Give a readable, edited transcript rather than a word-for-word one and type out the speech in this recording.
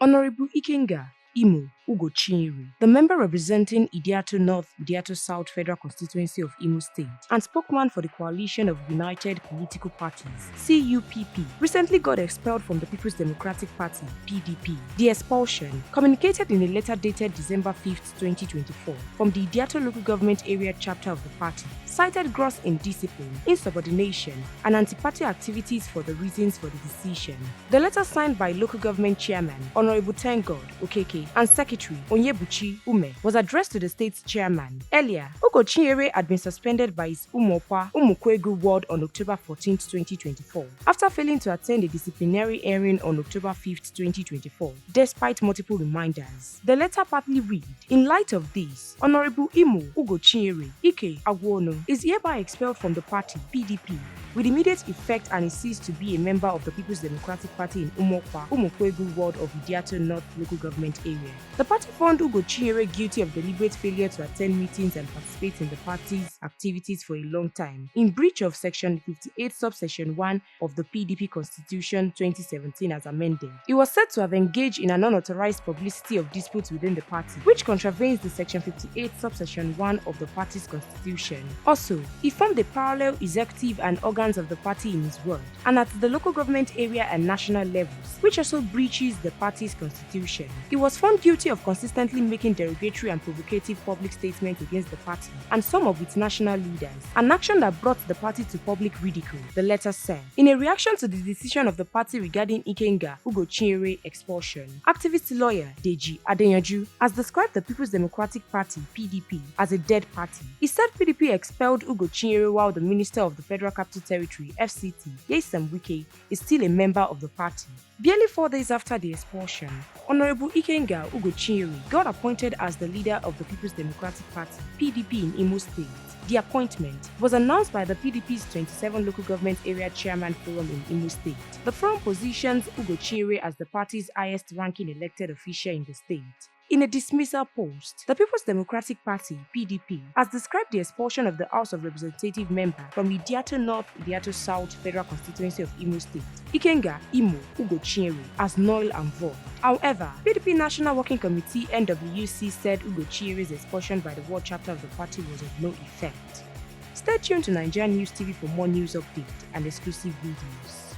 Honorable Ikenga Imo Ugochinyere, the member representing Idiato North, Idiato South Federal Constituency of Imo State and spokesman for the Coalition of United Political Parties (CUPP), recently got expelled from the People's Democratic Party (PDP). The expulsion, communicated in a letter dated December 5, 2024, from the Idiato Local Government Area Chapter of the party, cited gross indiscipline, insubordination, and anti-party activities for the reasons for the decision. The letter, signed by local government chairman Honorable Tengod Okeke and Secretary Onyebuchi Ume, was addressed to the state's chairman. Earlier, Ugochinyere had been suspended by his Umukwegu ward on October 14, 2024, after failing to attend a disciplinary hearing on October 5, 2024, despite multiple reminders. The letter partly read, "In light of this, Honorable Imo Ugochinyere Expulsion is hereby expelled from the party PDP with immediate effect and is ceased to be a member of the People's Democratic Party in Umukwegu ward of Idiato North Local Government Area." The party found Ugochinyere guilty of deliberate failure to attend meetings and participate in the party's activities for a long time, in breach of Section 58 subsection 1 of the PDP Constitution 2017 as amended. He was said to have engaged in an unauthorized publicity of disputes within the party, which contravenes the Section 58 subsection 1 of the party's constitution. Also, he formed the parallel executive and organs of the party in his ward and at the local government area and national levels, which also breaches the party's constitution. He was found guilty of consistently making derogatory and provocative public statements against the party and some of its national leaders, an action that brought the party to public ridicule, the letter said. In a reaction to the decision of the party regarding Ikenga Ugochinyere expulsion, activist lawyer Deji Adeyanju has described the People's Democratic Party (PDP) as a dead party. He said PDP expelled Ugochinyere while the Minister of the Federal Capital Territory (FCT), Nyesom Wike, is still a member of the party. Barely 4 days after the expulsion, Honorable Ikenga Ugochinyere got appointed as the leader of the People's Democratic Party (PDP) in Imo State. The appointment was announced by the PDP's 27 Local Government Area Chairman Forum in Imo State. The forum positions Ugochinyere as the party's highest-ranking elected official in the state. In a dismissal post, the People's Democratic Party (PDP) has described the expulsion of the House of Representative member from Idiato North, Idiato South Federal Constituency of Imo State, Ikenga Imo Ugochinyere, as null and void. However, PDP National Working Committee (NWC) said Ugochinyere's expulsion by the ward chapter of the party was of no effect. Stay tuned to NaijaNews TV for more news updates and exclusive videos.